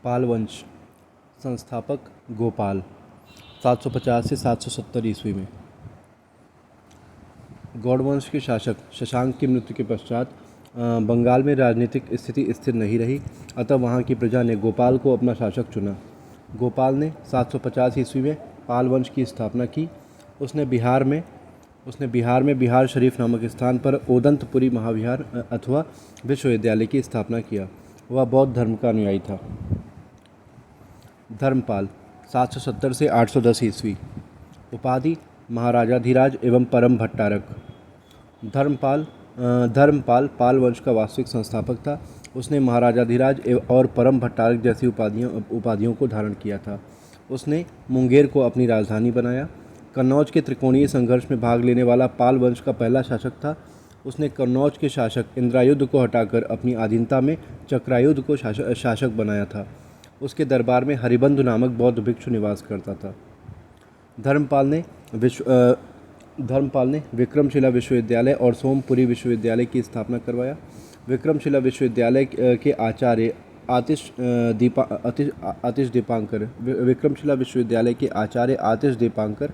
पाल वंश, संस्थापक गोपाल, 750 से 770 ईस्वी में। गौड़ वंश के शासक शशांक की मृत्यु के पश्चात बंगाल में राजनीतिक स्थिति स्थिर नहीं रही, अतः वहाँ की प्रजा ने गोपाल को अपना शासक चुना। गोपाल ने 750 ईस्वी में पाल वंश की स्थापना की। उसने बिहार में बिहार शरीफ नामक स्थान पर ओदंतपुरी महाविहार अथवा विश्वविद्यालय की स्थापना किया। वह बौद्ध धर्म का अनुयायी था। धर्मपाल, 770 से 810 ईस्वी। उपाधि महाराजाधिराज एवं परम भट्टारक। धर्मपाल पाल वंश का वास्तविक संस्थापक था। उसने महाराजाधिराज और परम भट्टारक जैसी उपाधियों को धारण किया था। उसने मुंगेर को अपनी राजधानी बनाया। कन्नौज के त्रिकोणीय संघर्ष में भाग लेने वाला पाल वंश का पहला शासक था। उसने कन्नौज के शासक इंद्रायुध को हटाकर अपनी अधीनता में चक्रायुध को शासक बनाया था। उसके दरबार में हरिबंधु नामक बौद्ध भिक्षु निवास करता था। धर्मपाल ने विक्रमशिला विश्वविद्यालय और सोमपुरी विश्वविद्यालय की स्थापना करवाया। विक्रमशिला विश्वविद्यालय के आचार्य विक्रमशिला विश्वविद्यालय के आचार्य आतिश दीपांकर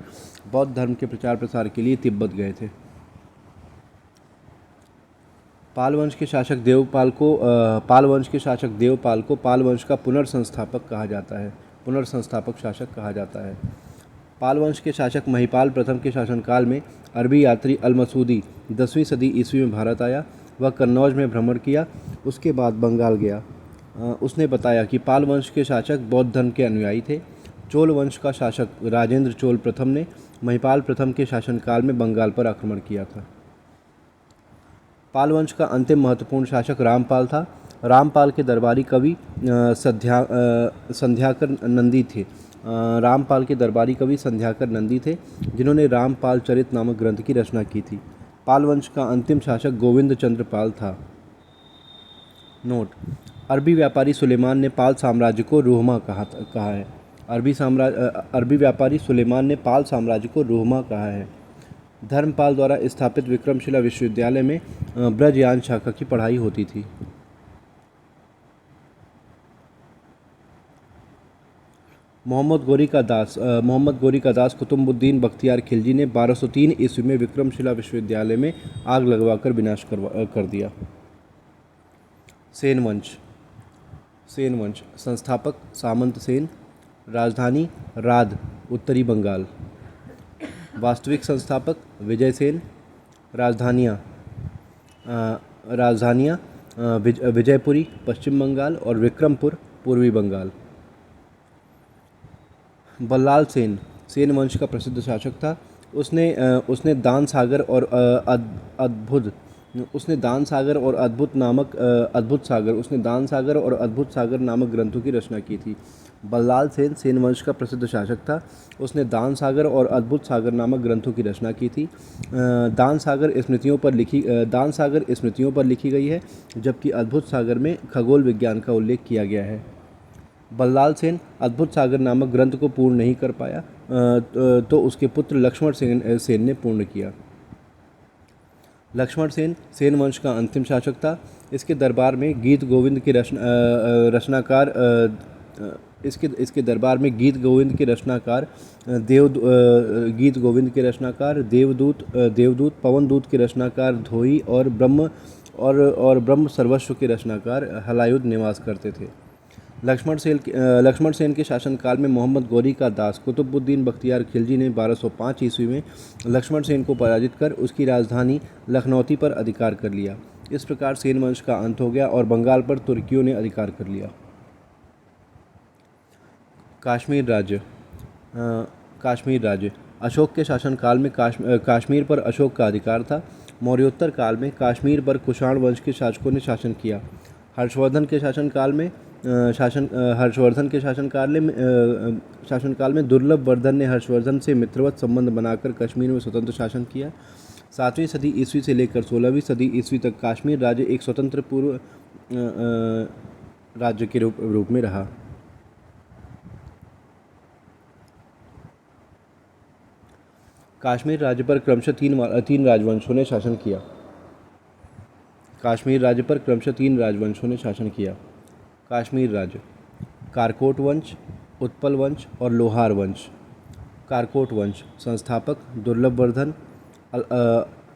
बौद्ध धर्म के प्रचार प्रसार के लिए तिब्बत गए थे। पाल वंश के शासक देवपाल को पाल वंश का पुनर्संस्थापक शासक कहा जाता है। पाल वंश के शासक महिपाल प्रथम के शासनकाल में अरबी यात्री अल-मसूदी 10वीं सदी ईस्वी में भारत आया। वह कन्नौज में भ्रमण किया, उसके बाद बंगाल गया। उसने बताया कि पाल वंश के शासक बौद्ध धर्म के अनुयायी थे। चोल वंश का शासक राजेंद्र चोल प्रथम ने महिपाल प्रथम के शासनकाल में बंगाल पर आक्रमण किया था। पाल वंश का अंतिम महत्वपूर्ण शासक रामपाल था। रामपाल के दरबारी कवि संध्याकर नंदी थे, जिन्होंने रामपाल चरित नामक ग्रंथ की रचना की थी। पाल वंश का अंतिम शासक गोविंद चंद्र पाल था। नोट: अरबी व्यापारी सुलेमान ने पाल साम्राज्य को रोहमा कहा है। अरबी व्यापारी सुलेमान ने पाल साम्राज्य को रोहमा कहा है। धर्मपाल द्वारा स्थापित विक्रमशिला विश्वविद्यालय में ब्रजयान शाखा की पढ़ाई होती थी। मोहम्मद गोरी का दास कुतुबुद्दीन बख्तियार खिलजी ने 1203 ईस्वी में विक्रमशिला विश्वविद्यालय में आग लगवाकर विनाश कर दिया। सेन वंश, संस्थापक सामंत सेन, राजधानी राद, उत्तरी बंगाल। वास्तविक संस्थापक विजय सेन। राजधानियाँ विजयपुरी, पश्चिम बंगाल और विक्रमपुर, पूर्वी बंगाल। बल्लाल सेन वंश का प्रसिद्ध शासक था। उसने दान सागर और अद्भुत सागर नामक ग्रंथों की रचना की थी। बल्लाल सेन वंश का प्रसिद्ध शासक था। उसने दान सागर और अद्भुत सागर नामक ग्रंथों की रचना की थी। दान सागर स्मृतियों पर लिखी गई है, जबकि अद्भुत सागर में खगोल विज्ञान का उल्लेख किया गया है। बल्लाल सेन अद्भुत सागर नामक ग्रंथ को पूर्ण नहीं कर पाया, तो उसके पुत्र लक्ष्मण सेन ने पूर्ण किया। लक्ष्मण सेन वंश का अंतिम शासक था। इसके दरबार में गीत गोविंद के रचनाकार देवदूत, पवनदूत के रचनाकार धोई और ब्रह्म सर्वस्व के रचनाकार हलायुध निवास करते थे। लक्ष्मण सेन के शासनकाल में मोहम्मद गोरी का दास कुतुबुद्दीन बख्तियार खिलजी ने 1205 ईस्वी में लक्ष्मण सेन को पराजित कर उसकी राजधानी लखनौती पर अधिकार कर लिया। इस प्रकार सेन वंश का अंत हो गया और बंगाल पर तुर्कियों ने अधिकार कर लिया। कश्मीर राज्य। अशोक के शासनकाल में कश्मीर पर अशोक का अधिकार था। मौर्योत्तर काल में कश्मीर पर कुषाण वंश के शासकों ने शासन किया। हर्षवर्धन के शासनकाल में दुर्लभ वर्धन ने हर्षवर्धन से मित्रवत संबंध बनाकर कश्मीर में स्वतंत्र शासन किया। 7वीं सदी ईस्वी से लेकर 16वीं सदी ईस्वी तक कश्मीर राज्य एक स्वतंत्र पूर्व राज्य के रूप में रहा। कश्मीर राज्य पर क्रमशः तीन राजवंशों ने शासन किया। कश्मीर राज्य। कारकोट वंश, उत्पल वंश और लोहार वंश। कारकोट वंश संस्थापक दुर्लभवर्धन,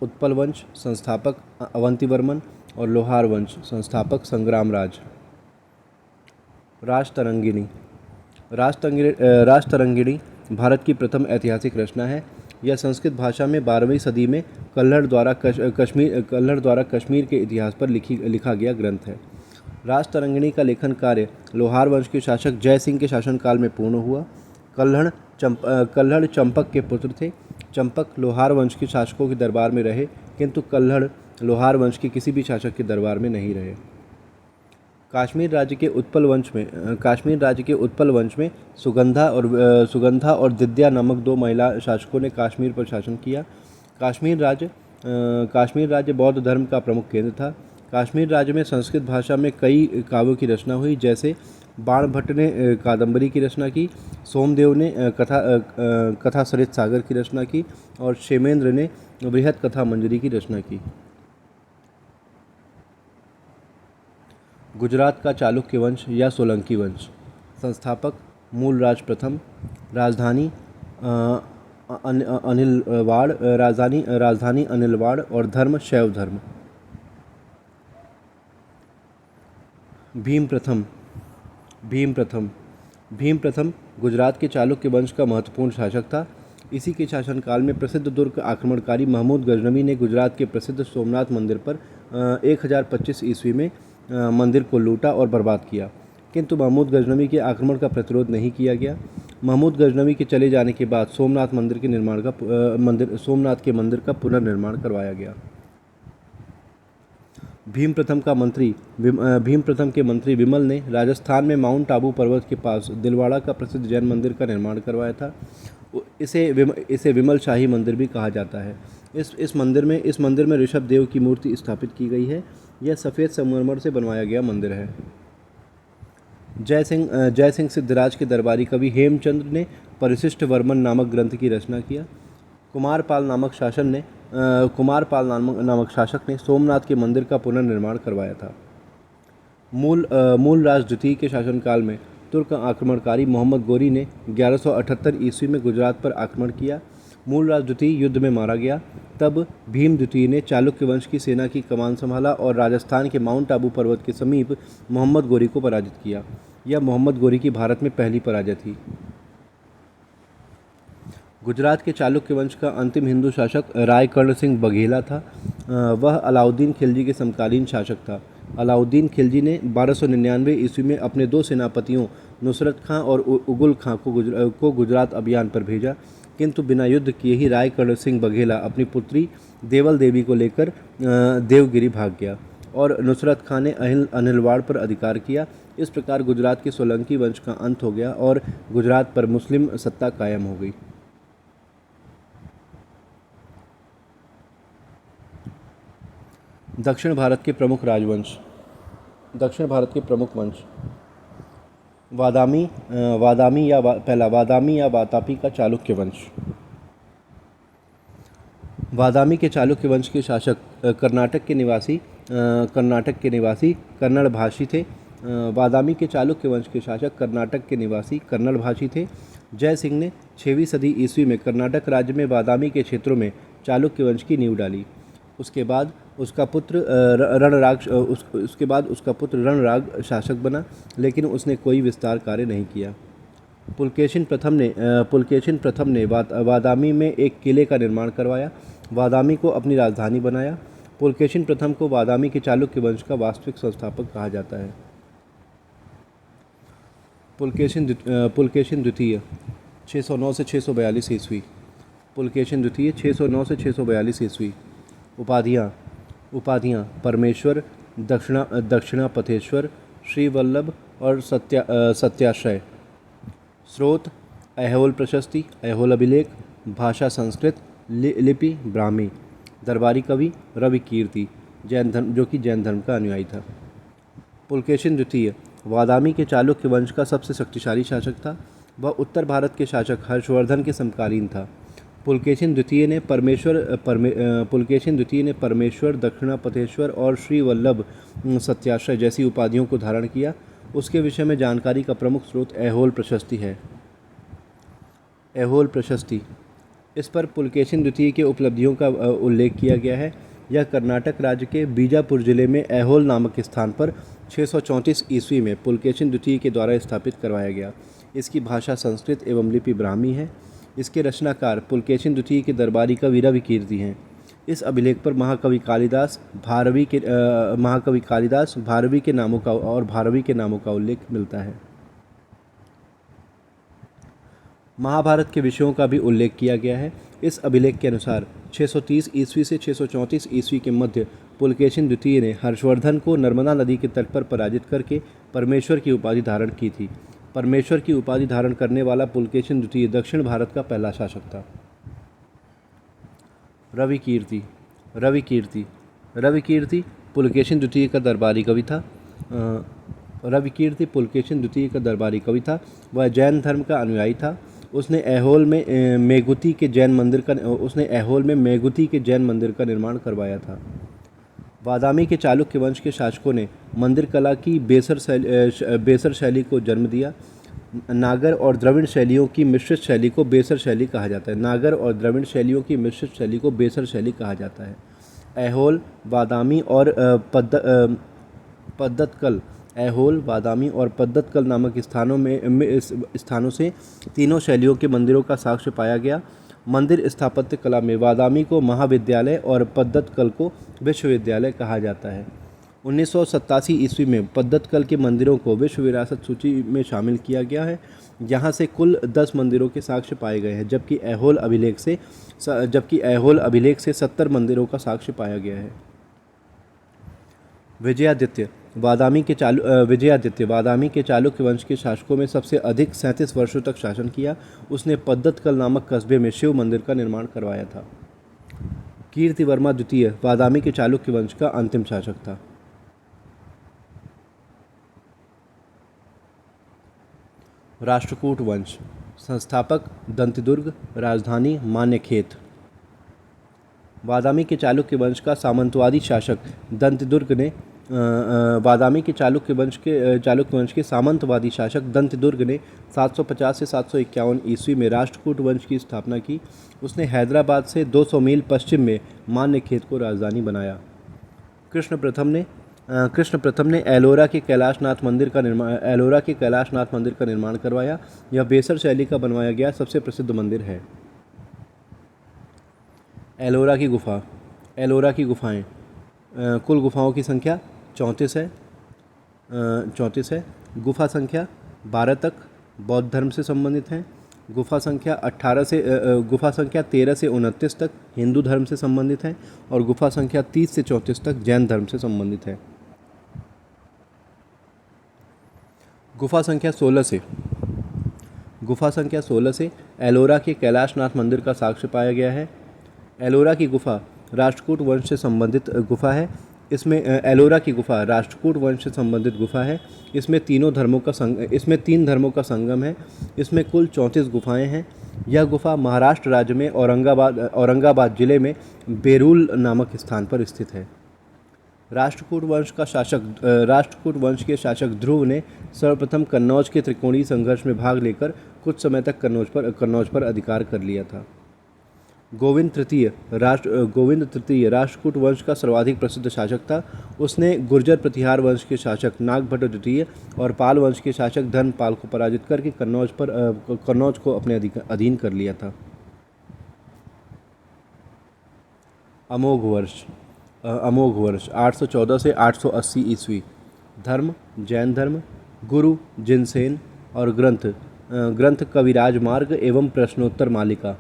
उत्पल वंश संस्थापक अवंतिवर्मन और लोहार वंश संस्थापक संग्रामराज। राजतरंगिणी राजतरंगिणी भारत की प्रथम ऐतिहासिक रचना है। यह संस्कृत भाषा में 12वीं सदी में कल्हड़ द्वारा कश्मीर के इतिहास पर लिखा गया ग्रंथ है। राजतरंगिणी का लेखन कार्य लोहार वंश के शासक जय सिंह के शासनकाल में पूर्ण हुआ। कल्हड़ चंपक के पुत्र थे। चंपक लोहार वंश के शासकों के दरबार में रहे, किंतु कल्हड़ लोहार वंश के किसी भी शासक के दरबार में नहीं रहे। कश्मीर राज्य के उत्पल वंश में सुगंधा और दिद्या नामक 2 महिला शासकों ने कश्मीर पर शासन किया। कश्मीर राज्य बौद्ध धर्म का प्रमुख केंद्र था। कश्मीर राज्य में संस्कृत भाषा में कई काव्यों की रचना हुई, जैसे बाणभट्ट ने कादंबरी की रचना की, सोमदेव ने कथा सरित सागर की रचना की और क्षेमेंद्र ने बृहत कथा मंजरी की रचना की। गुजरात का चालुक्य वंश या सोलंकी वंश। संस्थापक मूलराज प्रथम। राजधानी अनिलवाड़ और धर्म शैव धर्म। भीम प्रथम गुजरात के चालुक्य वंश का महत्वपूर्ण शासक था। इसी के शासनकाल में प्रसिद्ध तुर्क आक्रमणकारी महमूद गजनवी ने गुजरात के प्रसिद्ध सोमनाथ मंदिर पर 1025 ईस्वी में मंदिर को लूटा और बर्बाद किया, किंतु महमूद गजनवी के आक्रमण का प्रतिरोध नहीं किया गया। महमूद गजनवी के चले जाने के बाद सोमनाथ के मंदिर का पुनर्निर्माण करवाया गया। भीम प्रथम के मंत्री विमल ने राजस्थान में माउंट आबू पर्वत के पास दिलवाड़ा का प्रसिद्ध जैन मंदिर का निर्माण करवाया था। इसे विमल शाही मंदिर भी कहा जाता है। इस मंदिर में ऋषभ देव की मूर्ति स्थापित की गई है। यह सफ़ेद संगमरमर से बनवाया गया मंदिर है। जय सिंह सिद्धराज के दरबारी कवि हेमचंद्र ने परिशिष्ट वर्मन नामक ग्रंथ की रचना किया। कुमारपाल नामक शासक ने सोमनाथ के मंदिर का पुनर्निर्माण करवाया था। मूलराज द्वितीय के शासनकाल में तुर्क आक्रमणकारी मोहम्मद गोरी ने 1178 ईस्वी में गुजरात पर आक्रमण किया। मूलराज द्वितीय युद्ध में मारा गया। तब भीम द्वितीय ने चालुक्य वंश की सेना की कमान संभाला और राजस्थान के माउंट आबू पर्वत के समीप मोहम्मद गोरी को पराजित किया। यह मोहम्मद गोरी की भारत में पहली पराजय थी। गुजरात के चालुक्य वंश का अंतिम हिंदू शासक राय कर्ण सिंह बघेला था। वह अलाउद्दीन खिलजी के समकालीन शासक था। अलाउद्दीन खिलजी ने 1299 ईस्वी में अपने 2 सेनापतियों नुसरत खां और उगुल खां को गुजरात अभियान पर भेजा, किंतु बिना युद्ध किए ही राय कर्ण सिंह बघेला अपनी पुत्री देवल देवी को लेकर देवगिरी भाग गया और नुसरत खां ने अनिलवाड़ पर अधिकार किया। इस प्रकार गुजरात के सोलंकी वंश का अंत हो गया और गुजरात पर मुस्लिम सत्ता कायम हो गई। दक्षिण भारत के प्रमुख वंश। वादामी या वातापी का चालुक्य वंश। वादामी के चालुक्य वंश के शासक कर्नाटक के निवासी कन्नड़ भाषी थे। वादामी के चालुक्य वंश के शासक कर्नाटक के निवासी कन्नड़ भाषी थे। जय सिंह ने 6वीं सदी ईस्वी में कर्नाटक राज्य में वादामी के क्षेत्रों में चालुक्य वंश की नींव डाली। उसके बाद उसका पुत्र रणराग शासक बना, लेकिन उसने कोई विस्तार कार्य नहीं किया। पुलकेशिन प्रथम ने वादामी में एक किले का निर्माण करवाया। वादामी को अपनी राजधानी बनाया। पुलकेशिन प्रथम को वादामी के चालुक्य वंश का वास्तविक संस्थापक कहा जाता है। पुलकेशिन द्वितीय 609 से 642 ईस्वी। पुलकेशिन द्वितीय 609 से 642 ईस्वी। उपाधियाँ परमेश्वर, दक्षिणापथेश्वर, श्रीवल्लभ और सत्याश्रय। स्रोत ऐहोल प्रशस्ति, ऐहोल अभिलेख। भाषा संस्कृत, लिपि ब्राह्मी। दरबारी कवि रवि कीर्ति, जैन धर्म, जो कि जैन धर्म का अनुयायी था। पुलकेशिन द्वितीय वादामी के चालुक्य वंश का सबसे शक्तिशाली शासक था। वह उत्तर भारत के शासक हर्षवर्धन के समकालीन था। पुलकेशिन द्वितीय ने परमेश्वर, दक्षिणापथेश्वर और श्रीवल्लभ सत्याश्रय जैसी उपाधियों को धारण किया। उसके विषय में जानकारी का प्रमुख स्रोत ऐहोल प्रशस्ति है। ऐहोल प्रशस्ति, इस पर पुलकेशिन द्वितीय के उपलब्धियों का उल्लेख किया गया है। यह कर्नाटक राज्य के बीजापुर जिले में ऐहोल नामक स्थान पर 634 ईस्वी में पुलकेशिन द्वितीय के द्वारा स्थापित करवाया गया। इसकी भाषा संस्कृत एवं लिपि ब्राह्मी है। इसके रचनाकार पुलकेशिन द्वितीय के दरबारी कवि रविकीर्ति हैं। इस अभिलेख पर महाकवि कालिदास भारवी के नामों का उल्लेख मिलता है। महाभारत के विषयों का भी उल्लेख किया गया है। इस अभिलेख के अनुसार 630 ईस्वी से 634 ईस्वी के मध्य पुलकेशिन द्वितीय ने हर्षवर्धन को नर्मदा नदी के तट पर पराजित करके परमेश्वर की उपाधि धारण की थी। परमेश्वर की उपाधि धारण करने वाला पुलकेशिन द्वितीय दक्षिण भारत का पहला शासक था। रविकीर्ति पुलकेशिन द्वितीय का दरबारी कवि था। वह जैन धर्म का अनुयायी था। उसने ऐहोल में मेगुती के जैन मंदिर का निर्माण करवाया था। बादामी के चालुक्य वंश के शासकों ने मंदिर कला की बेसर शैली को जन्म दिया। नागर और द्रविड़ शैलियों की मिश्रित शैली को बेसर शैली कहा जाता है। ऐहोल, बादामी और पद्दतकल नामक स्थानों से तीनों शैलियों के मंदिरों का साक्ष्य पाया गया। मंदिर स्थापत्य कला में बादामी को महाविद्यालय और पद्दतकल को विश्वविद्यालय कहा जाता है। 1987 ईस्वी में पद्दतकल के मंदिरों को विश्व विरासत सूची में शामिल किया गया है। यहाँ से कुल 10 मंदिरों के साक्ष्य पाए गए हैं, जबकि ऐहोल अभिलेख से 70 मंदिरों का साक्ष्य पाया गया है। विजयादित्य बादामी के चालुक्य वंश के शासकों में सबसे अधिक 37 वर्षों तक शासन किया। उसने पद्दतकल नामक कस्बे में शिव मंदिर का निर्माण करवाया था। कीर्तिवर्मा द्वितीय बादामी के चालुक्य वंश का अंतिम शासक था। राष्ट्रकूट वंश, संस्थापक दंतिदुर्ग, राजधानी मान्यखेत। बादामी के चालुक्य वंश का सामंतवादी शासक दंतिदुर्ग ने बादामी के चालुक्य वंश के सामंतवादी शासक दंतिदुर्ग ने 750 से 751 ईस्वी में राष्ट्रकूट वंश की स्थापना की। उसने हैदराबाद से 200 मील पश्चिम में मान्यखेत को राजधानी बनाया। कृष्ण प्रथम ने एलोरा के कैलाशनाथ मंदिर का निर्माण करवाया। यह बेसर शैली का बनवाया गया सबसे प्रसिद्ध मंदिर है। एलोरा की गुफाएं, कुल गुफाओं की संख्या 34 है। गुफा संख्या 12 तक बौद्ध धर्म से संबंधित हैं। गुफा संख्या 13 से 29 तक हिंदू धर्म से संबंधित है और गुफा संख्या 30 से 34 तक जैन धर्म से संबंधित है। गुफा संख्या 16 से एलोरा के कैलाशनाथ मंदिर का साक्ष्य पाया गया है। एलोरा की गुफा राष्ट्रकूट वंश से संबंधित गुफा है। एलोरा की गुफा राष्ट्रकूट वंश से संबंधित गुफा है। इसमें 3 धर्मों का संगम है। इसमें कुल 34 गुफाएं हैं। यह गुफा महाराष्ट्र राज्य में औरंगाबाद जिले में बेरूल नामक स्थान पर स्थित है। राष्ट्रकूट वंश के शासक ध्रुव ने सर्वप्रथम कन्नौज के त्रिकोणीय संघर्ष में भाग लेकर कुछ समय तक कन्नौज पर अधिकार कर लिया था। गोविंद तृतीय राष्ट्रकूट वंश का सर्वाधिक प्रसिद्ध शासक था। उसने गुर्जर प्रतिहार वंश के शासक नागभट्ट द्वितीय और पाल वंश के शासक धर्मपाल को पराजित करके कन्नौज को अपने अधीन कर लिया था। अमोघ वर्ष 814 से 880 ईस्वी। धर्म जैन धर्म। गुरु जिनसेन और ग्रंथ कविराज मार्ग एवं प्रश्नोत्तर मालिका।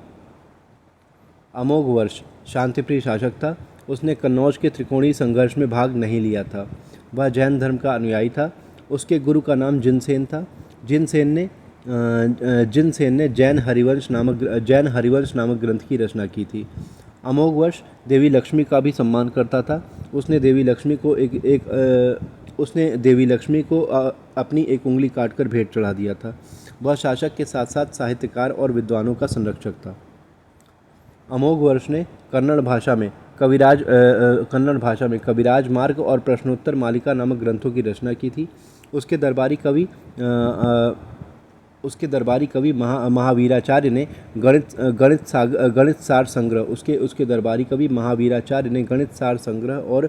अमोघ वर्ष शांतिप्रिय शासक था। उसने कन्नौज के त्रिकोणीय संघर्ष में भाग नहीं लिया था। वह जैन धर्म का अनुयायी था। उसके गुरु का नाम जिनसेन था। जिनसेन ने जैन हरिवंश नामक ग्रंथ की रचना की थी। अमोघ वर्ष देवी लक्ष्मी का भी सम्मान करता था। उसने देवी लक्ष्मी को अपनी एक उंगली काटकर भेंट चढ़ा दिया था। वह शासक के साथ साथ साहित्यकार और विद्वानों का संरक्षक था। अमोघ वर्ष ने कन्नड़ भाषा में कन्नड़ भाषा में कविराज मार्ग और प्रश्नोत्तर मालिका नामक ग्रंथों की रचना की थी। उसके दरबारी कवि महावीराचार्य ने गणित सार संग्रह उसके दरबारी कवि महावीराचार्य ने गणित सार संग्रह और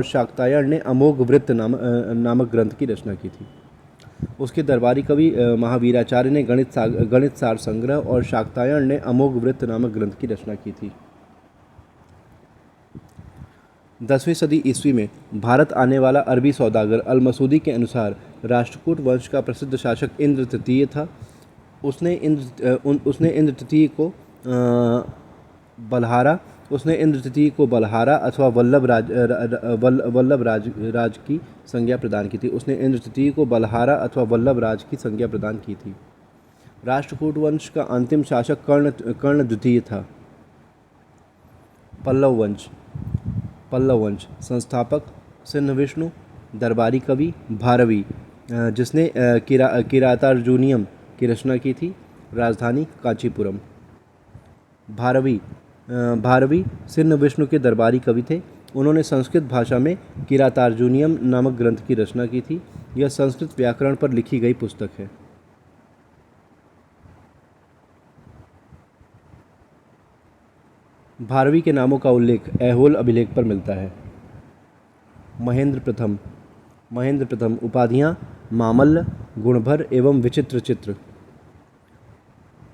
शाक्तायन ने अमोघ वृत्त नामक ग्रंथ की रचना की थी। उसके दरबारी कवि महावीराचार्य ने गणित सार संग्रह और शाक्तायन ने अमोघ वृत्त नामक ग्रंथ की रचना की थी। 10वीं सदी ईस्वी में भारत आने वाला अरबी सौदागर अल मसूदी के अनुसार राष्ट्रकूट वंश का प्रसिद्ध शासक इंद्र तृतीय था। उसने इंद्र तृतीय को बलहारा अथवा वल्लभ राज की संज्ञा प्रदान की थी। उसने इंद्र तृतीय को बलहारा अथवा वल्लभ राज की संज्ञा प्रदान की थी। राष्ट्रकूट वंश का अंतिम शासक कर्ण द्वितीय था। पल्लव वंश संस्थापक सिंह विष्णु, दरबारी कवि भारवी, जिसने किरातार्जुनीयम की रचना की थी। राजधानी कांचीपुरम। भारवी सिंह विष्णु के दरबारी कवि थे। उन्होंने संस्कृत भाषा में किरातार्जुनीयम नामक ग्रंथ की रचना की थी। यह संस्कृत व्याकरण पर लिखी गई पुस्तक है। भारवी के नामों का उल्लेख ऐहोल अभिलेख पर मिलता है। महेंद्र प्रथम उपाधियाँ मामल्ल, गुणभर एवं विचित्र चित्र।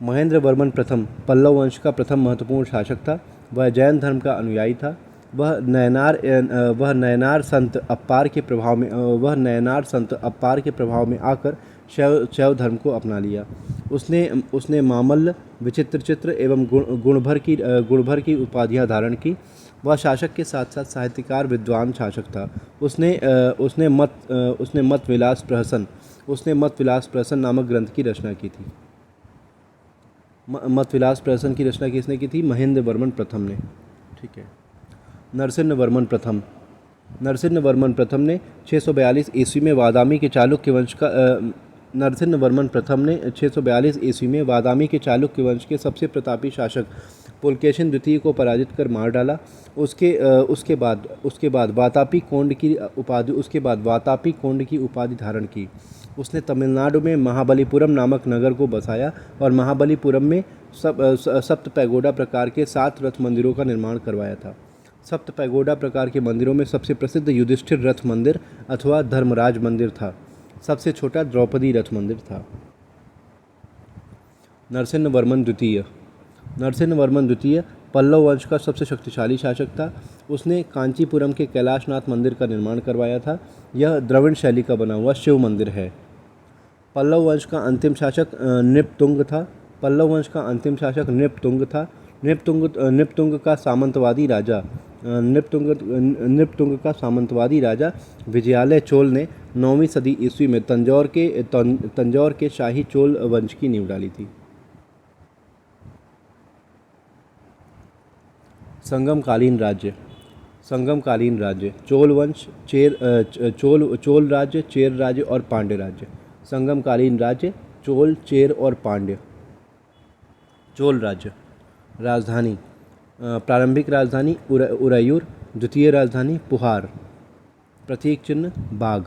महेंद्र वर्मन प्रथम पल्लव वंश का प्रथम महत्वपूर्ण शासक था। वह जैन धर्म का अनुयायी था। वह नयनार संत अप्पार के प्रभाव में आकर शैव धर्म को अपना लिया। उसने मामल्ल, विचित्र चित्र एवं गुणभर की उपाधियां धारण की। वह शासक के साथ साथ साहित्यकार विद्वान शासक था। उसने मत विलास प्रहसन नामक ग्रंथ की रचना की थी। मत विलास प्रहसन की रचना किसने की थी? महेंद्र वर्मन प्रथम ने। ठीक है। नरसिंह वर्मन प्रथम ने 642 ईस्वी में वादामी के चालुक्य वंश के सबसे प्रतापी शासक पुलकेशिन द्वितीय को पराजित कर मार डाला। उसके बाद वातापी कोंड की उपाधि धारण की। उसने तमिलनाडु में महाबलीपुरम नामक नगर को बसाया और महाबलीपुरम में सप्त पैगोडा प्रकार के 7 रथ मंदिरों का निर्माण करवाया था। सप्त पैगोडा प्रकार के मंदिरों में सबसे प्रसिद्ध युधिष्ठिर रथ मंदिर अथवा धर्मराज मंदिर था। सबसे छोटा द्रौपदी रथ मंदिर था। नरसिंह वर्मन द्वितीय पल्लव वंश का सबसे शक्तिशाली शासक था। उसने कांचीपुरम के कैलाशनाथ मंदिर का निर्माण करवाया था। यह द्रविड़ शैली का बना हुआ शिव मंदिर है। पल्लव वंश का अंतिम शासक नृपतुंग था। नृपतुंग का सामंतवादी राजा विजयालय चोल ने 9वीं सदी ईस्वी में तंजौर के शाही चोल वंश की नींव डाली थी। संगमकालीन राज्य चोल वंश, चोल राज्य, चेर राज्य और पांड्य राज्य। संगमकालीन राज्य चोल, चेर और पांड्य। चोल राज्य। राजधानी प्रारंभिक राजधानी उरैयूर, द्वितीय राजधानी पुहार, प्रतीक चिन्ह बाघ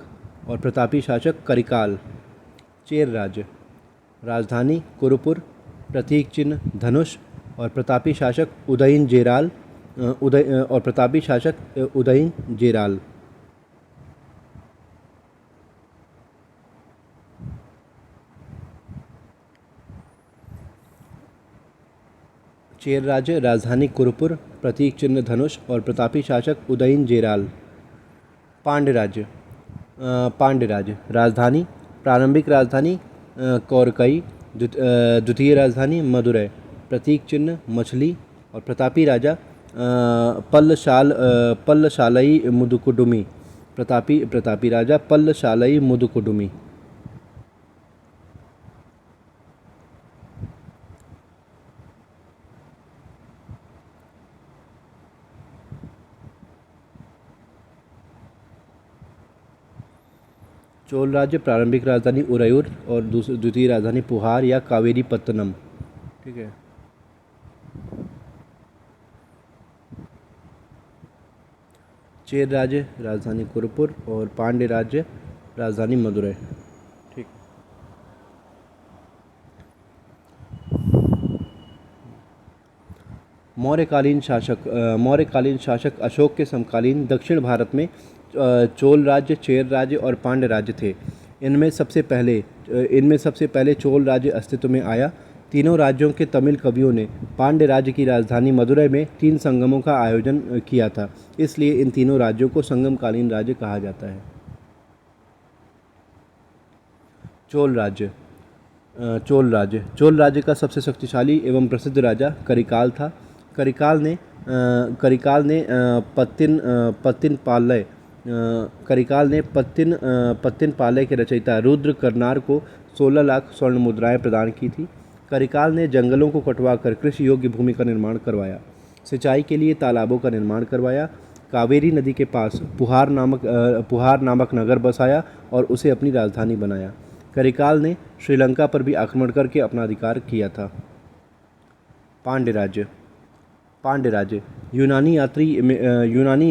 और प्रतापी शासक करिकाल। चेर राज्य। राजधानी कुरुपुर, प्रतीक चिन्ह धनुष और प्रतापी शासक उदयन जेराल। चेर राज्य। राजधानी कुरुपुर, प्रतीक चिन्ह धनुष और प्रतापी शासक उदयन जेराल। पांड्य राज्य। राजधानी प्रारंभिक राजधानी कौरकई, द्वितीय राजधानी मदुरै, प्रतीक चिन्ह मछली और प्रतापी राजा पल्लशालई मुदुकुडुमी। प्रतापी राजा पल्लशालई मुदुकुडुमी। चोल राज्य प्रारंभिक राजधानी उरैयूर और द्वितीय राजधानी पुहार या कावेरी पत्तनम। ठीक है। चेर राज्य राजधानी कुरुपुर और पांड्य राज्य राजधानी मदुरै। ठीक। मौर्यकालीन शासक अशोक के समकालीन दक्षिण भारत में चोल राज्य, चेर राज्य और पांड्य राज्य थे। इनमें सबसे पहले चोल राज्य अस्तित्व में आया। तीनों राज्यों के तमिल कवियों ने पांड्य राज्य की राजधानी मदुरै में 3 संगमों का आयोजन किया था, इसलिए इन तीनों राज्यों को संगमकालीन राज्य कहा जाता है। चोल राज्य का सबसे शक्तिशाली एवं प्रसिद्ध राजा करिकाल था। करिकाल ने पत्तिन पालय के रचयिता रुद्र करनार को 16 लाख स्वर्ण मुद्राएं प्रदान की थी। करिकाल ने जंगलों को कटवाकर कृषि योग्य भूमि का निर्माण करवाया, सिंचाई के लिए तालाबों का निर्माण करवाया, कावेरी नदी के पास पुहार नामक नगर बसाया और उसे अपनी राजधानी बनाया। करिकाल ने श्रीलंका पर भी आक्रमण करके अपना अधिकार किया था। पांड्य राज्य यूनानी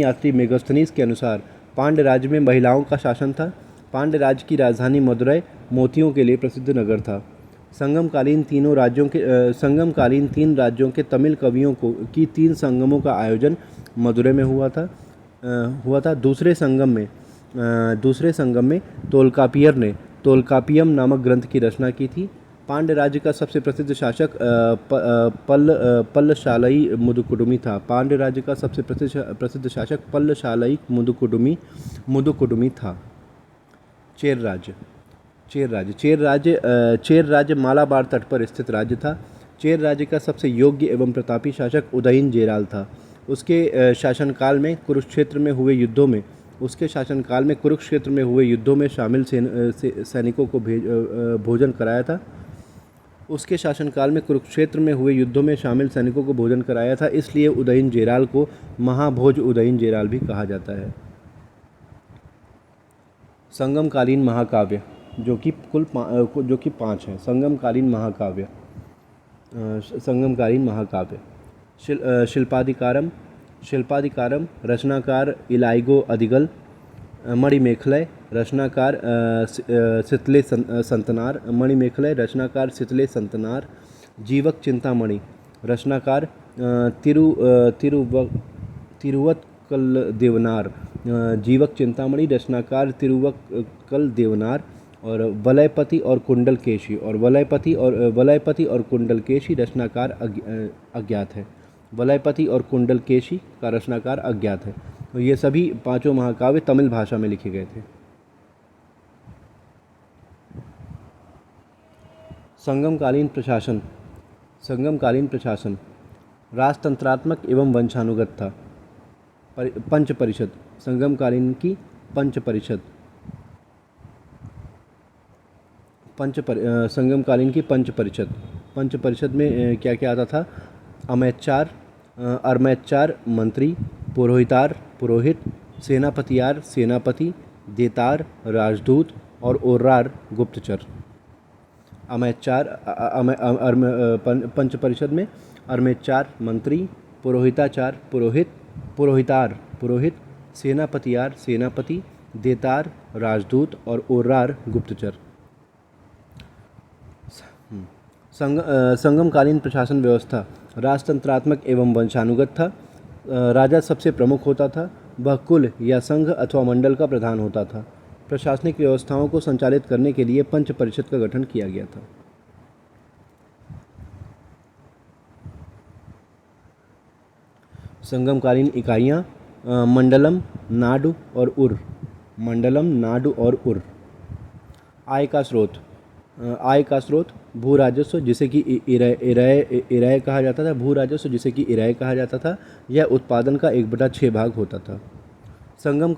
यात्री मेगास्थनीज के अनुसार पांड्य राज्य में महिलाओं का शासन था। पांड्य राज्य की राजधानी मदुरै मोतियों के लिए प्रसिद्ध नगर था। संगमकालीन 3 राज्यों के तमिल कवियों की 3 संगमों का आयोजन मदुरै में हुआ था। दूसरे संगम में तोल्कापियर ने तोल्कापियम नामक ग्रंथ की रचना की थी। पांड्य राज्य का सबसे प्रसिद्ध शासक पल्लशालई मुदुकुडुमी था। पांड्य राज्य का सबसे प्रसिद्ध शासक पल्लशालई मुदुकुडुमी था। चेर राज्य मालाबार तट पर स्थित राज्य था। चेर राज्य का सबसे योग्य एवं प्रतापी शासक उदयन जेराल था। उसके शासनकाल में कुरुक्षेत्र में हुए युद्धों में शामिल सैनिकों को भोजन कराया था, इसलिए उदयन जेराल को महाभोज उदयन जेराल भी कहा जाता है। संगमकालीन महाकाव्य जो कि 5 हैं। संगमकालीन महाकाव्य शिल्पाधिकारम रचनाकार इलाइगो अदिगल। मणिमेखलय रचनाकार सितले संतनार। जीवक चिंतामणि रचनाकार तिरुवक्कल देवनार। जीवक चिंतामणि रचनाकार तिरुवक्कल देवनार। और वलयपति और कुंडलकेशी रचनाकार अज्ञात है। वलयपति और कुंडलकेशी का रचनाकार अज्ञात है। तो ये सभी 5 महाकाव्य तमिल भाषा में लिखे गए थे। संगमकालीन प्रशासन राजतंत्रात्मक एवं वंशानुगत था। पंचपरिषद संगमकालीन की पंचपरिषद में क्या क्या आता था? अरमैचार मंत्री, पुरोहित, सेनापति, देतार राजदूत और ओर्रार गुप्तचर। पंचपरिषद में अरमैचार मंत्री, पुरोहित, सेनापति, देतार राजदूत और ओर्रार गुप्तचर। संगमकालीन प्रशासन व्यवस्था राजतंत्रात्मक एवं वंशानुगत था। राजा सबसे प्रमुख होता था। वह कुल या संघ अथवा मंडल का प्रधान होता था। प्रशासनिक व्यवस्थाओं को संचालित करने के लिए पंचपरिषद का गठन किया गया था। संगमकालीन इकाइयाँ मंडलम, नाडु और उर। आय का स्रोत भू राजस्व जिसे कि इराय कहा जाता था। यह उत्पादन का 1/6 भाग होता था। संगम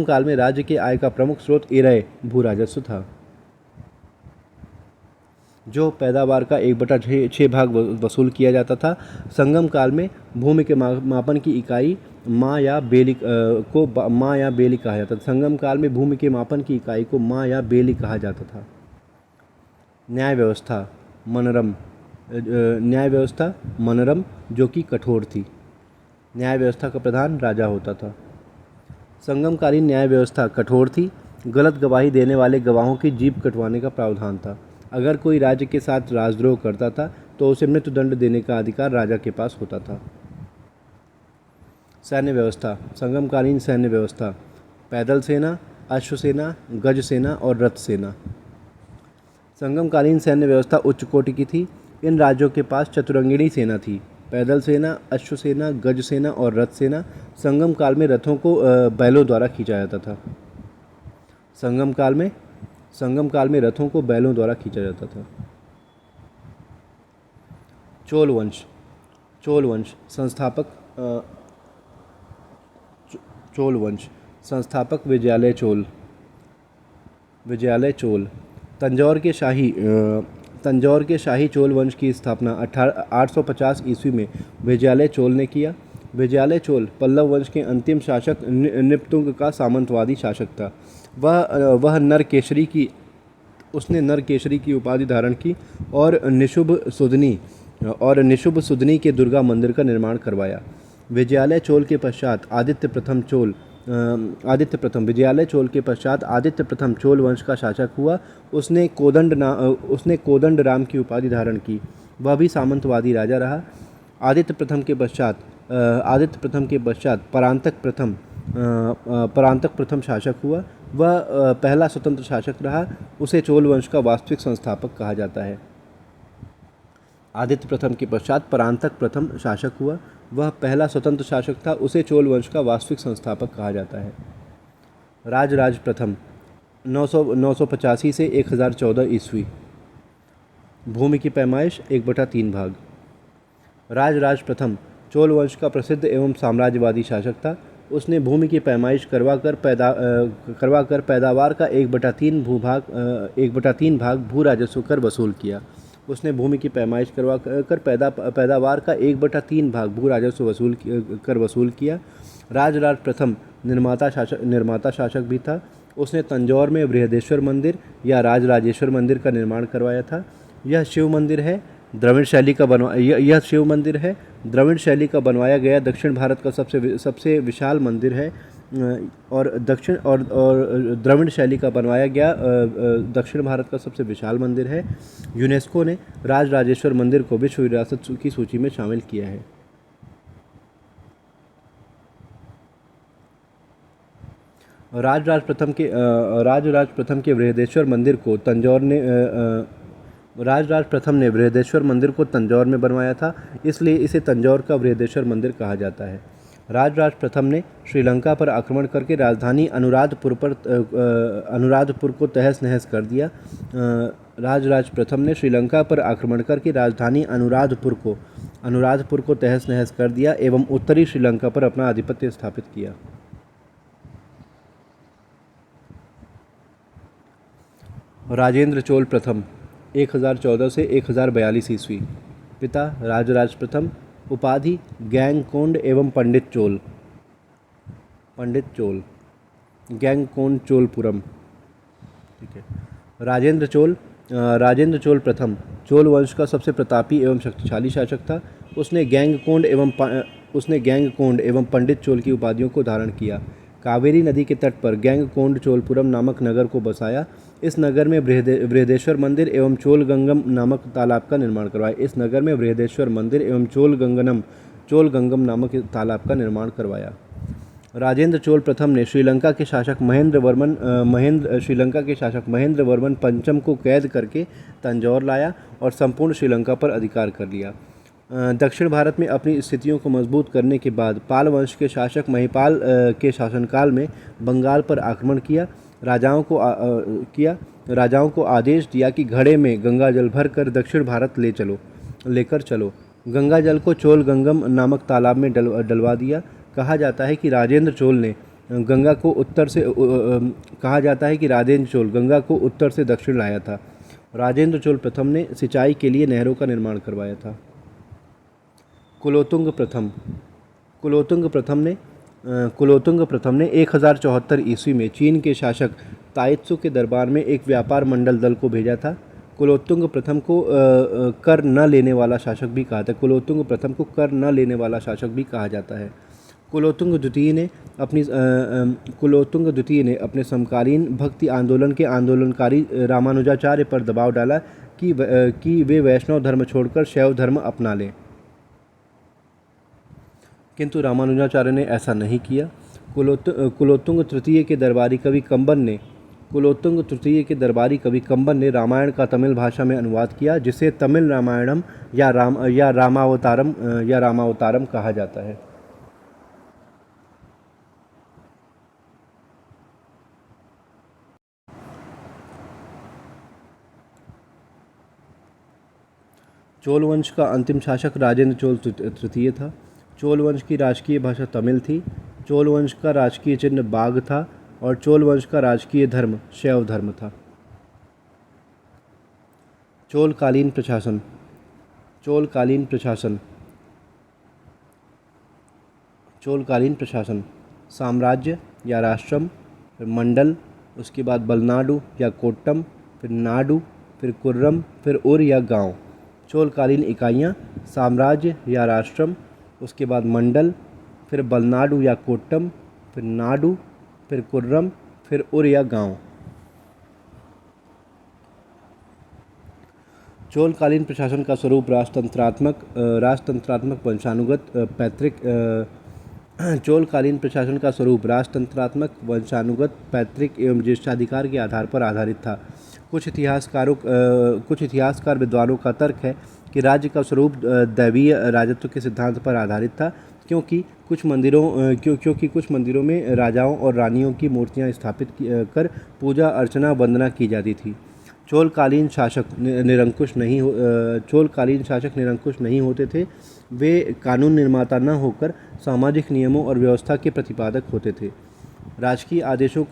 काल में राज्य के आय का प्रमुख स्रोत इराय भू राजस्व था, जो पैदावार का 1/6 भाग वसूल किया जाता था। संगम काल में भूमि के मापन की इकाई माँ या बेली कहा जाता था। संगम काल में भूमि के मापन की इकाई को माँ या बेली कहा जाता था। न्याय व्यवस्था मनरम न्याय व्यवस्था मनोरम जो कि कठोर थी। न्याय व्यवस्था का प्रधान राजा होता था। संगमकालीन न्याय व्यवस्था कठोर थी। गलत गवाही देने वाले गवाहों की जीभ कटवाने का प्रावधान था। अगर कोई राज्य के साथ राजद्रोह करता था तो उसे मृत्युदंड देने का अधिकार राजा के पास होता था। सैन्य व्यवस्था। संगमकालीन सैन्य व्यवस्था पैदल सेना, अश्वसेना, गज सेना और रथ सेना। संगमकालीन सैन्य व्यवस्था उच्च कोटि की थी। इन राज्यों के पास चतुरंगिणी सेना थी। पैदल सेना, अश्वसेना, गज सेना और रथ सेना। संगम काल में रथों को बैलों द्वारा खींचा जाता था। संगम काल में रथों को बैलों द्वारा खींचा जाता था। चोल वंश। चोल वंश संस्थापक चोल वंश संस्थापक विजयालय चोल। विजयालय चोल तंजौर के शाही चोल वंश की स्थापना 850 ईस्वी में विजयालय चोल ने किया। विजयालय चोल पल्लव वंश के अंतिम शासक निपतुंग का सामंतवादी शासक था। वह उसने नरकेशरी की उपाधि धारण की और निशुभ सुदनी के दुर्गा मंदिर का निर्माण करवाया। विजयालय चोल के पश्चात विजयालय चोल के पश्चात आदित्य प्रथम चोल वंश का शासक हुआ। उसने कोदंड राम की उपाधि धारण की। वह भी सामंतवादी राजा रहा। आदित्य प्रथम के पश्चात परांतक प्रथम शासक हुआ। वह पहला स्वतंत्र शासक रहा। उसे चोल वंश का वास्तविक संस्थापक कहा जाता है। आदित्य प्रथम के पश्चात परांतक प्रथम शासक हुआ। वह पहला स्वतंत्र शासक था। उसे चोल वंश का वास्तविक संस्थापक कहा जाता है। राजराज प्रथम 985 से 1014 ईस्वी। भूमि की पैमाइश 1/3 भाग। राजराज प्रथम चोल वंश का प्रसिद्ध एवं साम्राज्यवादी शासक था। उसने भूमि की पैमाइश करवाकर पैदावार का 1/3 भाग भू राजस्व कर वसूल किया। उसने भूमि की पैमाइश करवा कर पैदावार का 1/3 भाग भू राजस्व वसूल किया। राजराज प्रथम निर्माता शासक भी था। उसने तंजौर में बृहदेश्वर मंदिर या राजराजेश्वर मंदिर का निर्माण करवाया था। यह शिव मंदिर है। द्रविड़ शैली का बनवाया गया दक्षिण भारत का सबसे विशाल मंदिर है और द्रविड़ शैली का बनवाया गया दक्षिण भारत का सबसे विशाल मंदिर है। यूनेस्को ने राजराजेश्वर मंदिर को विश्व विरासत की सूची में शामिल किया है। राजराज प्रथम के बृहदेश्वर मंदिर को राजराज प्रथम ने बृहदेश्वर मंदिर को तंजौर में बनवाया था, इसलिए इसे तंजौर का बृहदेश्वर मंदिर कहा जाता है। राजराज प्रथम ने श्रीलंका पर आक्रमण करके राजधानी अनुराधपुर को तहस नहस कर दिया। राजराज प्रथम ने श्रीलंका पर आक्रमण करके राजधानी अनुराधपुर को तहस नहस कर दिया एवं उत्तरी श्रीलंका पर अपना आधिपत्य स्थापित किया। राजेंद्र चोल प्रथम 1014 से 1042 ईस्वी। पिता राजराज प्रथम। उपाधि गैंगकोंड एवं पंडित चोल। गैंगकोंड चोलपुरम। ठीक है। राजेंद्र चोल प्रथम चोल वंश का सबसे प्रतापी एवं शक्तिशाली शासक था। उसने गैंगकोंड एवं पंडित चोल की उपाधियों को धारण किया। कावेरी नदी के तट पर गैंगकोंड चोलपुरम नामक नगर को बसाया। इस नगर में बृहदेश्वर मंदिर एवं चोलगंगम नामक तालाब का निर्माण करवाया। राजेंद्र चोल प्रथम ने श्रीलंका के शासक महेंद्र वर्मन पंचम को कैद करके तंजौर लाया और संपूर्ण श्रीलंका पर अधिकार कर लिया। दक्षिण भारत में अपनी स्थितियों को मजबूत करने के बाद पाल वंश के शासक महिपाल के शासनकाल में बंगाल पर आक्रमण किया। राजाओं को आदेश दिया कि घड़े में गंगा जल भर कर दक्षिण भारत लेकर चलो। गंगा जल को चोलगंगम नामक तालाब में डलवा दिया। कहा जाता है कि राजेंद्र चोल गंगा को उत्तर से दक्षिण लाया था। राजेंद्र चोल प्रथम ने सिंचाई के लिए नहरों का निर्माण करवाया था। कुलोतुंग प्रथम ने 1074 ईस्वी में चीन के शासक ताइत्सु के दरबार में एक व्यापार मंडल दल को भेजा था। कुलोत्तुंग प्रथम को कर न लेने वाला शासक भी कहा जाता है। कुलोत्तुंग प्रथम को कर न लेने वाला शासक भी कहा जाता है। कुलोत्तुंग द्वितीय ने कुलोत्तुंग द्वितीय ने अपने समकालीन भक्ति आंदोलन के आंदोलनकारी रामानुजाचार्य पर दबाव डाला कि वे वैष्णव धर्म छोड़कर शैव धर्म अपना लें, किंतु रामानुजाचार्य ने ऐसा नहीं किया। कुलोत्तुंग तृतीय के दरबारी कवि कंबन ने रामायण का तमिल भाषा में अनुवाद किया, जिसे तमिल रामायणम या रामावतारम कहा जाता है। चोल वंश का अंतिम शासक राजेंद्र चोल तृतीय था। चोल वंश की राजकीय भाषा तमिल थी। चोल वंश का राजकीय चिन्ह बाघ था और चोल वंश का राजकीय धर्म शैव धर्म था। चोलकालीन प्रशासन साम्राज्य या राष्ट्रम, फिर मंडल, उसके बाद बलनाडु या कोट्टम, फिर नाडु, फिर कुर्रम, फिर उर या गांव। चोलकालीन इकाइयाँ साम्राज्य या राष्ट्रम, उसके बाद मंडल, फिर बलनाडु या कोट्टम, फिर नाडु, फिर कुर्रम, फिर उर या गांव। चोलकालीन प्रशासन का स्वरूप राजतंत्रात्मक वंशानुगत पैतृक एवं ज्येष्ठाधिकार के आधार पर आधारित था। कुछ इतिहासकार विद्वानों का तर्क है कि राज्य का स्वरूप दैवीय राजत्व के सिद्धांत पर आधारित था, क्योंकि कुछ मंदिरों में राजाओं और रानियों की मूर्तियां स्थापित कर पूजा अर्चना वंदना की जाती थी। चोलकालीन शासक निरंकुश नहीं होते थे। वे कानून निर्माता न होकर सामाजिक नियमों और व्यवस्था के प्रतिपादक होते थे। राजकीय आदेशों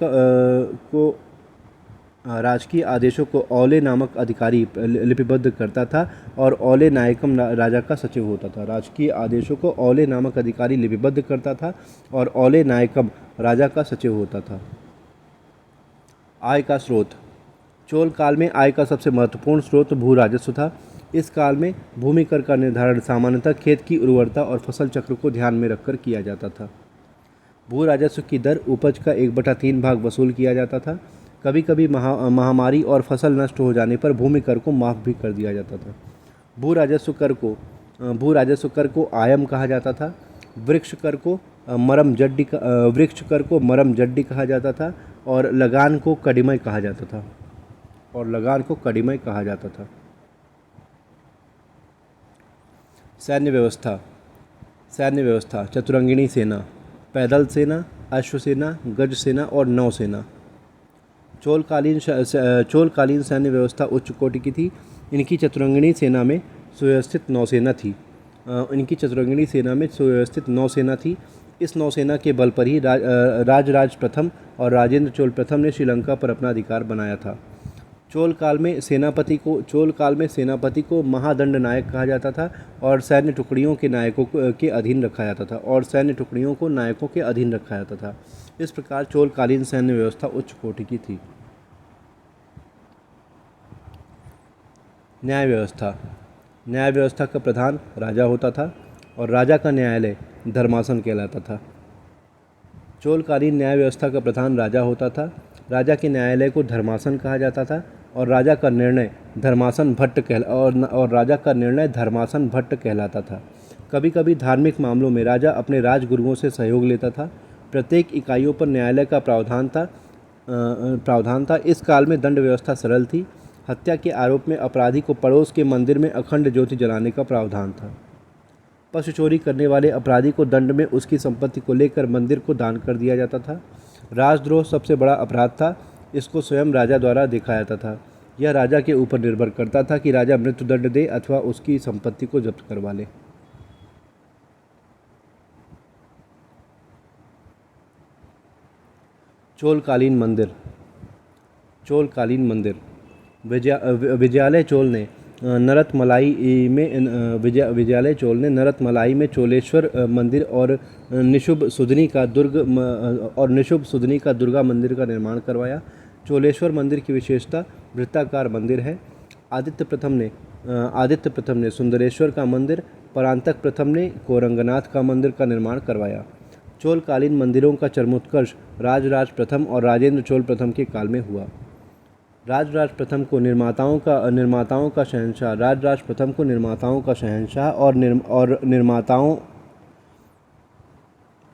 को औले नामक अधिकारी लिपिबद्ध करता था और औले नायकम राजा का सचिव होता था। राजकीय आदेशों को औले नामक अधिकारी लिपिबद्ध करता था और औले नायकम राजा का सचिव होता था। आय का स्रोत। चोल काल में आय का सबसे महत्वपूर्ण स्रोत भू राजस्व था। इस काल में भूमि कर का निर्धारण सामान्यतः खेत की उर्वरता और फसल चक्र को ध्यान में रखकर किया जाता था। भू राजस्व की दर उपज का 1/3 भाग वसूल किया जाता था। कभी कभी महामारी और फसल नष्ट हो जाने पर भूमि कर को माफ़ भी कर दिया जाता था। भू राजस्व कर को आयम कहा जाता था। वृक्ष कर को मरम जड्डी कहा जाता था और लगान को कडिमय कहा जाता था। सैन्य व्यवस्था चतुरंगिणी सेना, पैदल सेना, अश्वसेना, गज सेना और नौसेना। चोलकालीन सैन्य व्यवस्था उच्च कोटि की थी। इनकी चतुरंगिणी सेना में सुव्यवस्थित नौसेना थी। इस नौसेना के बल पर ही राजराज प्रथम और राजेंद्र चोल प्रथम ने श्रीलंका पर अपना अधिकार बनाया था। चोल काल में सेनापति को महादंड नायक कहा जाता था और सैन्य टुकड़ियों के नायकों के अधीन रखा जाता था। इस प्रकार चोलकालीन सैन्य व्यवस्था उच्च कोटि की थी। न्याय व्यवस्था का प्रधान राजा होता था और राजा का न्यायालय धर्मासन कहलाता था। चोलकालीन न्याय व्यवस्था का प्रधान राजा होता था। राजा के न्यायालय को धर्मासन कहा जाता था और राजा का निर्णय धर्मासन भट्ट कहलाता था। कभी कभी धार्मिक मामलों में राजा अपने राजगुरुओं से सहयोग लेता था। प्रत्येक इकाइयों पर न्यायालय का प्रावधान था। इस काल में दंड व्यवस्था सरल थी। हत्या के आरोप में अपराधी को पड़ोस के मंदिर में अखंड ज्योति जलाने का प्रावधान था। पशु चोरी करने वाले अपराधी को दंड में उसकी संपत्ति को लेकर मंदिर को दान कर दिया जाता था। राजद्रोह सबसे बड़ा अपराध था। इसको स्वयं राजा द्वारा देखा जाता था। यह राजा के ऊपर निर्भर करता था कि राजा मृत्युदंड दे अथवा उसकी संपत्ति को जब्त करवा ले। चोलकालीन मंदिर। विजयालय चोल ने नरतमलाई में चोलेश्वर मंदिर और निशुभ सुधनी का दुर्गा मंदिर का निर्माण करवाया। चोलेश्वर मंदिर की विशेषता वृत्ताकार मंदिर है। आदित्य प्रथम ने सुंदरेश्वर का मंदिर, परांतक प्रथम ने कोरंगनाथ का मंदिर का निर्माण करवाया। चोलकालीन मंदिरों का चरमोत्कर्ष राजराज प्रथम और राजेंद्र चोल प्रथम के काल में हुआ। राजराज प्रथम को निर्माताओं का शहंशाह, राजराज प्रथम को निर्माताओं का शहंशाह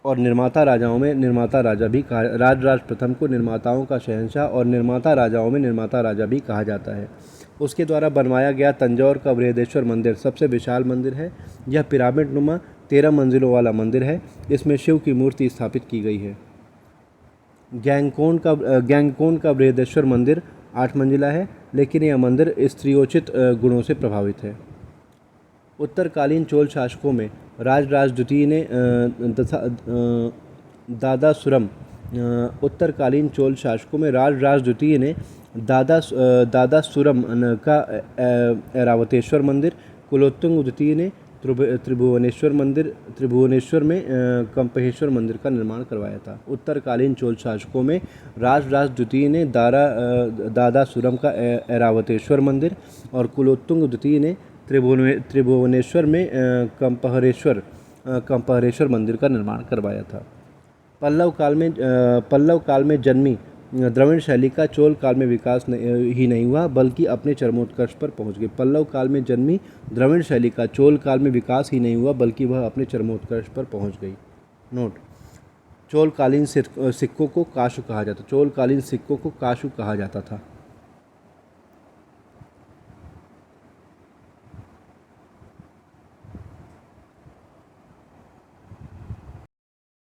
और निर्माता राजाओं में निर्माता राजा भी कहा। राजराज प्रथम को निर्माताओं का शहंशाह और निर्माता राजाओं में निर्माता राजा भी कहा जाता है। उसके द्वारा बनवाया गया तंजौर का बृहदेश्वर मंदिर सबसे विशाल मंदिर है। यह पिरामिड नुमा 13 मंजिलों वाला मंदिर है। इसमें शिव की मूर्ति स्थापित की गई है। गैंगकोन का बृहदेश्वर मंदिर 8 मंजिला है, लेकिन यह मंदिर स्त्रियोचित गुणों से प्रभावित है। उत्तरकालीन चोल शासकों में राजराज द्वितीय ने उत्तरकालीन चोल शासकों में राजराज द्वितीय ने दादासुरम का ऐरावतेश्वर मंदिर, कुलोत्तुंग द्वितीय ने त्रिभुवनेश्वर में कंपहेश्वर मंदिर का निर्माण करवाया था। उत्तरकालीन चोल शासकों में राजराज द्वितीय ने दादासुरम का ऐरावतेश्वर मंदिर और कुलोत्तुंग द्वितीय ने त्रिभुवनेश्वर में कंपहरेश्वर मंदिर का निर्माण करवाया था। पल्लव काल में जन्मी द्रविड़ शैली का चोल काल में विकास ही नहीं हुआ, बल्कि अपने चरमोत्कर्ष पर पहुंच गई। पल्लव काल में जन्मी द्रविड़ शैली का चोल काल में विकास ही नहीं हुआ, बल्कि वह अपने चरमोत्कर्ष पर पहुंच गई। नोट: चोलकालीन सिक्कों को काशु कहा जाता था।